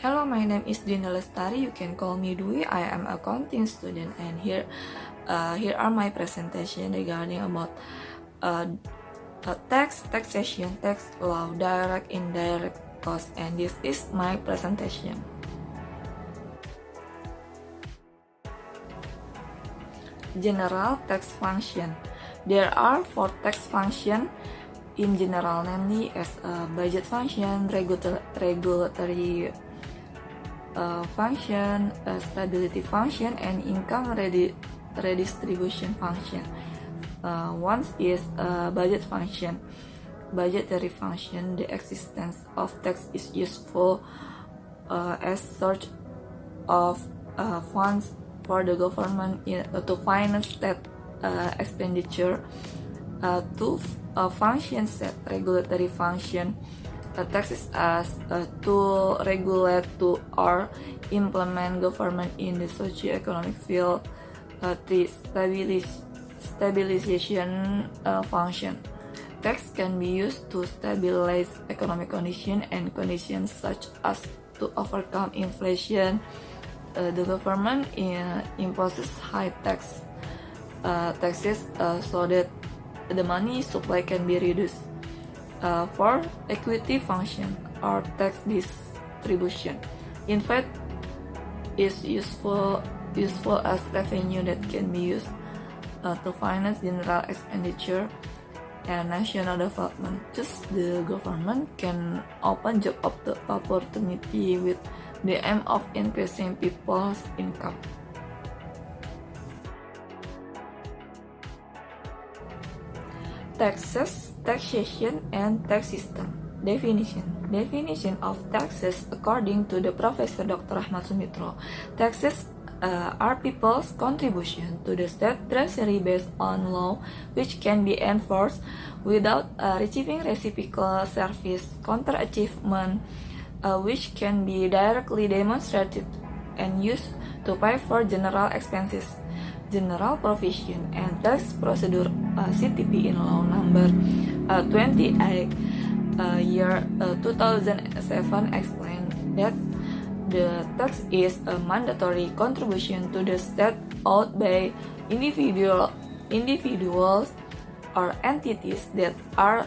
Hello, my name is Dina Lestari. You can call me Dwi. I am a accounting student, and here are my presentation regarding about taxation, tax law, direct, indirect cost, and this is my presentation. General tax function. There are 4 tax functions in general, namely as a budget function, regulatory function, stability function, and income redistribution function. One is budget function. Budgetary function, the existence of tax is useful as source of funds for the government to finance state expenditure. Two functions set regulatory function. Taxes as a tool regulate to or implement government in the socio-economic field. The stabilization function. Tax can be used to stabilize economic conditions and conditions such as to overcome inflation. The government imposes high taxes so that the money supply can be reduced. For equity function or tax distribution, in fact, is useful as revenue that can be used to finance general expenditure and national development. Thus, the government can open job opportunity with the aim of increasing people's income. Taxes, taxation, and tax system. Definition of taxes according to the Professor Dr. Ahmad Sumitro. Taxes are people's contribution to the state treasury based on law which can be enforced without receiving reciprocal service. Counter-achievement which can be directly demonstrated and used to pay for general expenses. General provision and tax procedure CTP in law number 28 year 2007 explained that the tax is a mandatory contribution to the state owed by individuals or entities that are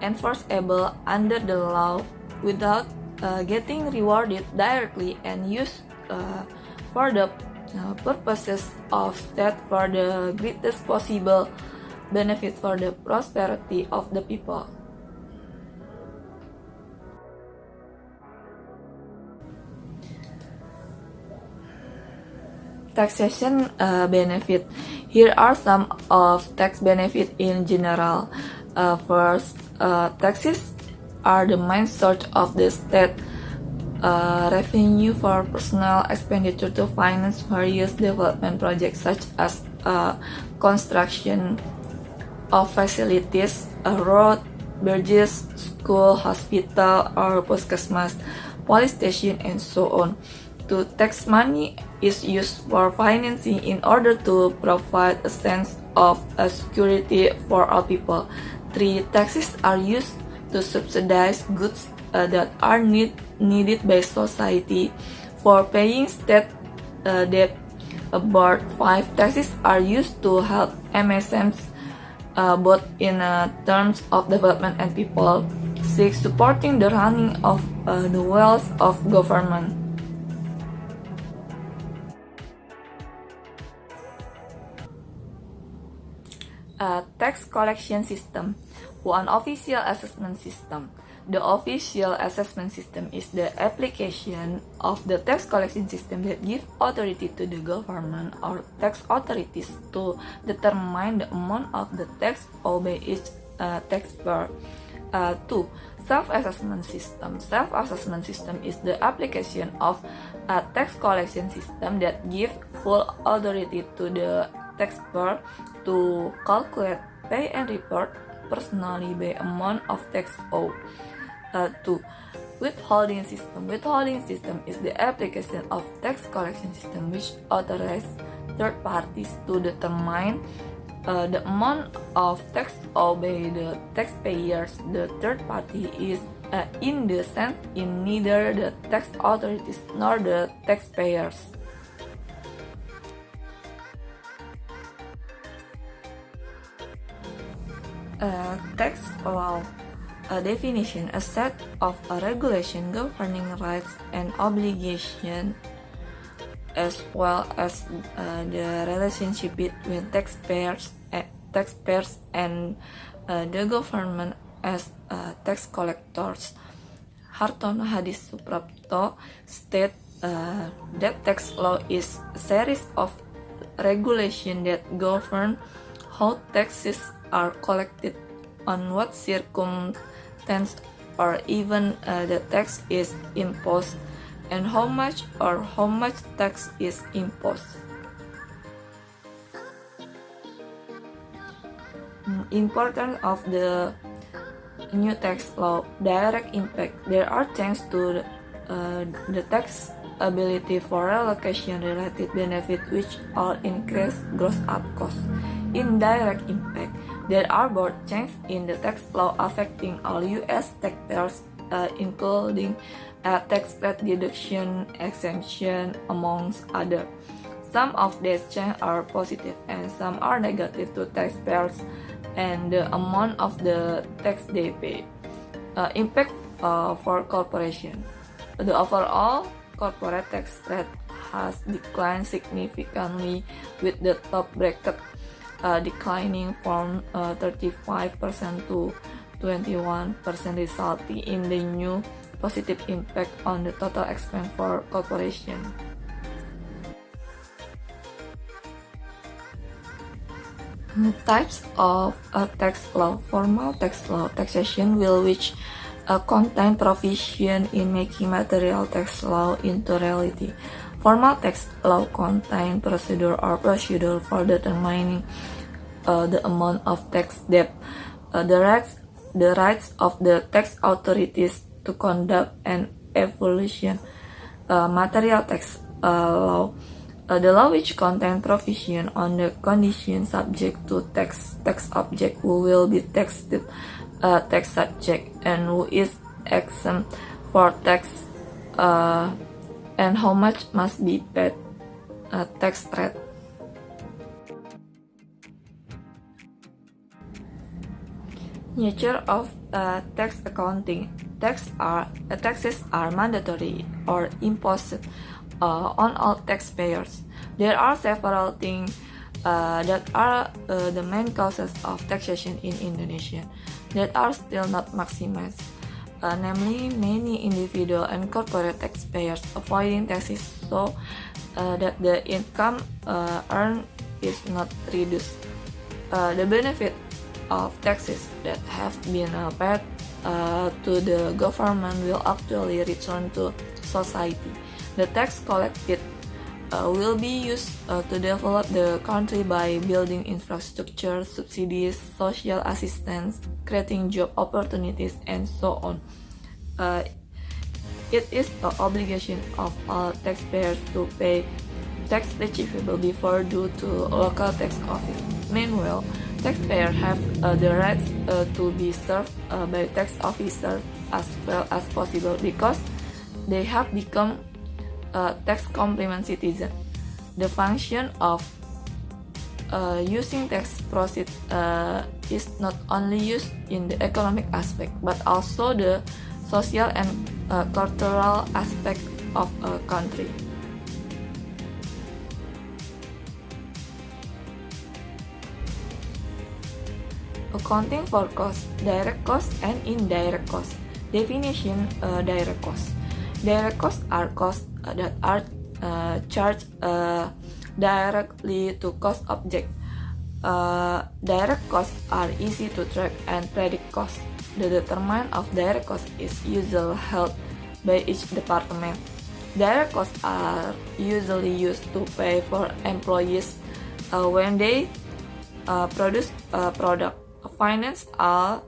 enforceable under the law without getting rewarded directly and used for the purposes of state for the greatest possible benefit for the prosperity of the people. Taxation benefit. Here are some of tax benefit in general. First, taxes are the main source of the state revenue for personal expenditure to finance various development projects such as construction of facilities, road, bridges, school, hospital, or puskesmas, police station, and so on. The tax money is used for financing in order to provide a sense of security for all people. 3. Taxes are used to subsidize goods that are needed by society for paying state debt. About 5. Taxes are used to help MSMs both in terms of development and people. 6. Supporting the running of the wealth of government. Tax collection system. One official assessment system. The official assessment system is the application of the tax collection system that gives authority to the government or tax authorities to determine the amount of the tax owed by each taxpayer. 2. Self-assessment system. Self-assessment system is the application of a tax collection system that gives full authority to the taxpayer to calculate, pay, and report personally by amount of tax owed. 2. Withholding system. Withholding system is the application of tax collection system which authorizes third parties to determine the amount of tax owed by the taxpayers. The third party is in the sense in neither the tax authorities nor the taxpayers. Tax law, a definition, a set of a regulation governing rights and obligations as well as the relationship between taxpayers and the government as tax collectors. Hartono Hadisuprapto state that tax law is a series of regulations that govern how taxes are collected, on what circumstance or even the tax is imposed, and how much tax is imposed. Importance of the new tax law: direct impact. There are changes to the tax ability for relocation related benefit which all increase gross up cost. Indirect impact. There are both changes in the tax law affecting all U.S. taxpayers, including tax rate deduction, exemption, amongst others. Some of these changes are positive and some are negative to taxpayers and the amount of the tax they pay. Impact for corporation. The overall corporate tax rate has declined significantly, with the top bracket declining from 35% to 21%, resulting in the new positive impact on the total expense for corporation. Types of tax law. Formal tax law, taxation will which contain provision in making material tax law into reality. Formal tax law contain procedure for determining the amount of tax debt, the rights of the tax authorities to conduct an evaluation. Material tax law, the law which contain provision on the condition subject to tax object who will be taxed, tax subject, and who is exempt for tax, and how much must be paid, tax rate. Nature of tax accounting. Taxes are mandatory or imposed on all taxpayers. There are several things that are the main causes of taxation in Indonesia that are still not maximized. Namely, many individual and corporate taxpayers avoiding taxes so that the income earned is not reduced. The benefit of taxes that have been paid to the government will actually return to society. The tax collected will be used to develop the country by building infrastructure, subsidies, social assistance, creating job opportunities, and so on. It is an obligation of all taxpayers to pay tax eligible before due to local tax office. Meanwhile, taxpayers have the right to be served by tax officers as well as possible because they have become tax compliant citizen. The function of using tax proceeds is not only used in the economic aspect but also the social and cultural aspect of a country. Accounting for costs, direct costs and indirect costs. Definition: direct costs. Direct costs are costs that are charged directly to cost object. Direct costs are easy to track and predict costs. The determinant of direct costs is usually held by each department. Direct costs are usually used to pay for employees when they produce a product. Finance are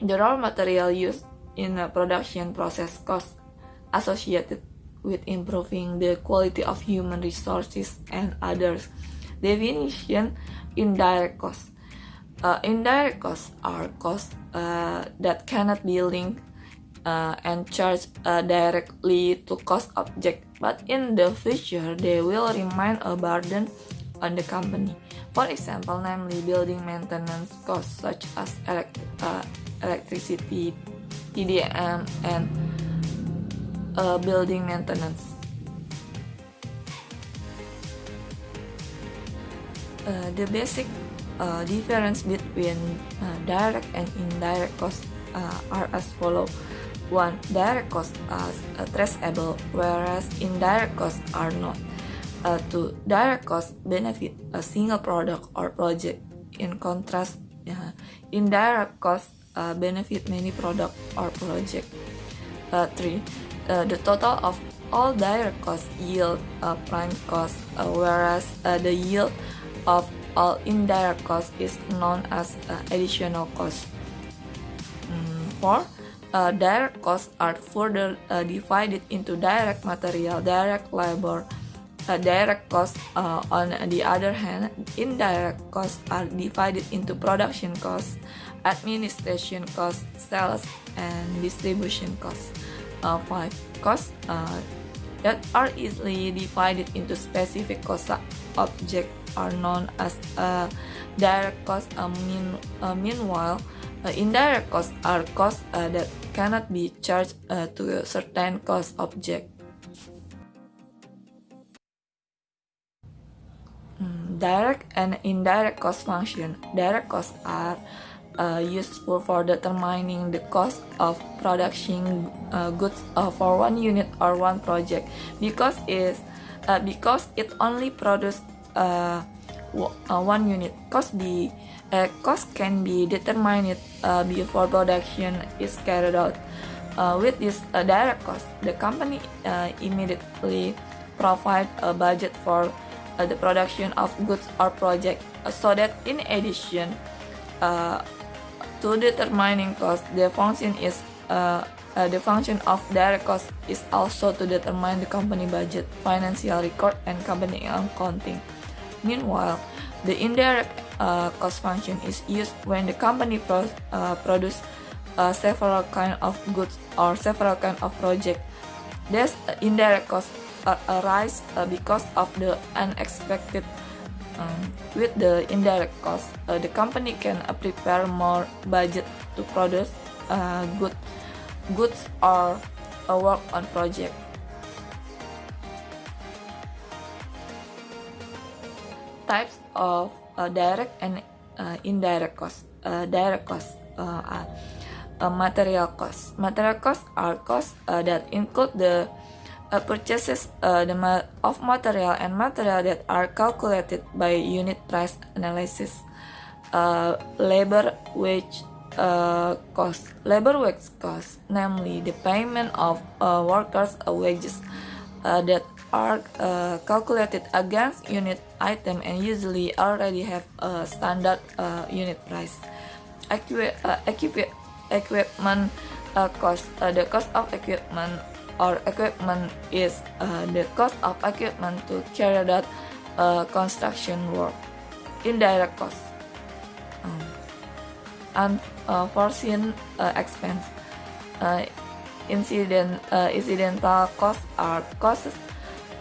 the raw material used in a production process costs associated with improving the quality of human resources and others. Definition: indirect costs. Indirect costs are costs that cannot be linked and charged directly to cost object, but in the future they will remain a burden on the company. For example, namely building maintenance costs such as electricity, PDM, and building maintenance. The basic difference between direct and indirect costs are as follows. 1. Direct costs are traceable, whereas indirect costs are not. 2. Direct costs benefit a single product or project. In contrast, indirect costs benefit many products or projects. 3. The total of all direct costs yield prime cost, whereas the yield of all indirect costs is known as additional cost. 4. Direct costs are further divided into direct material, direct labor, direct costs. On the other hand, indirect costs are divided into production costs, administration costs, sales, and distribution costs. 5. Costs that are easily divided into specific cost objects are known as direct costs. Meanwhile, indirect costs are costs that cannot be charged to a certain cost object. Direct and indirect cost function. Direct costs are useful for determining the cost of production goods for one unit or one project because it only produces one unit. Cost can be determined before production is carried out. With this direct cost, the company immediately provides a budget for the production of goods or project, so that in addition to determining cost, the function of direct cost is also to determine the company budget, financial record, and company accounting. Meanwhile, the indirect cost function is used when the company produce several kind of goods or several kind of project. Thus, indirect costs arise because of the unexpected. With the indirect cost, the company can prepare more budget to produce goods or work on project. Types of direct and indirect costs. Direct costs are material costs. Material costs are costs that include the purchases of material and material that are calculated by unit price analysis. Labor wage costs. Labor wage costs, namely the payment of workers' wages that are calculated against unit item and usually already have a standard unit price. Equipment cost. The cost of equipment or equipment is the cost of equipment to carry out construction work. Indirect cost. Unforeseen expense. Incidental costs are costs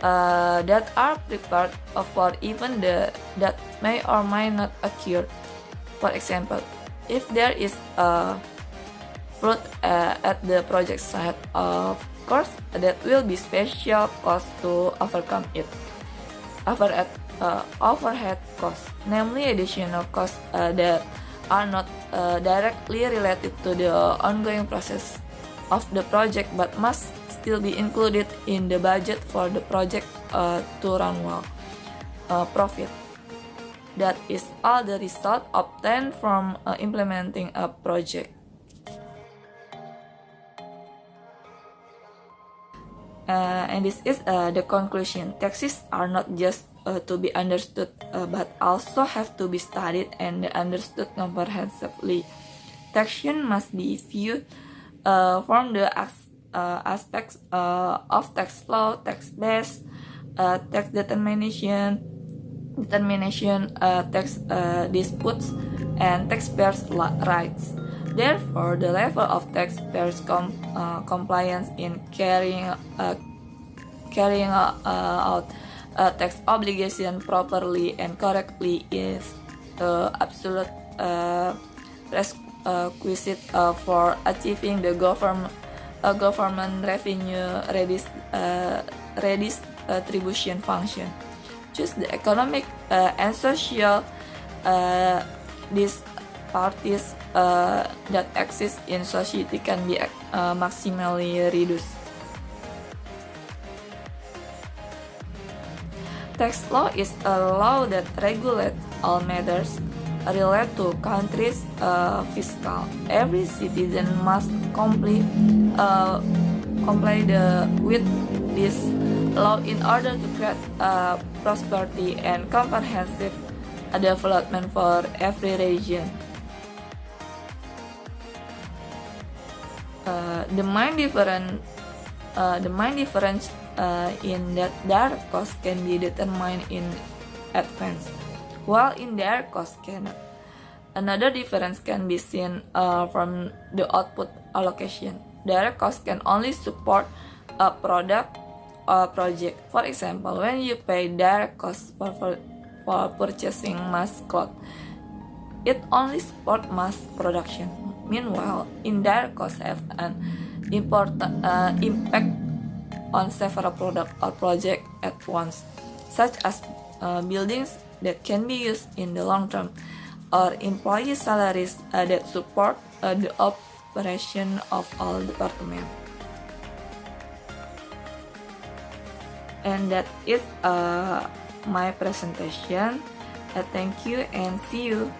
that are prepared for events that may or may not occur. For example, if there is a flood at the project site, of course that will be special cost to overcome it. Overhead costs, namely additional costs that are not directly related to the ongoing process of the project but must still be included in the budget for the project to run well. Profit. That is all the result obtained from implementing a project. And this is the conclusion. Taxes are not just to be understood but also have to be studied and understood comprehensively. Taxation must be viewed from the aspects of tax law, tax base, tax determination, tax disputes, and taxpayers' rights. Therefore, the level of taxpayers' compliance in carrying out tax obligation properly and correctly is absolute requisite for achieving the government revenue redistribution function. Choose the economic and social disparities that exist in society can be maximally reduced. Tax law is a law that regulates all matters related to country's fiscal. Every citizen must comply with this law in order to create prosperity and comprehensive development for every region. The main difference in that direct cost can be determined in advance, while indirect cost cannot. Another difference can be seen from the output allocation. Direct cost can only support a product or project. For example, when you pay direct cost for purchasing mass cloth, it only supports mass production. Meanwhile, indirect costs have an important impact on several products or projects at once, such as buildings that can be used in the long term, or employee salaries that support the operation of all departments. And that is my presentation. Thank you and see you.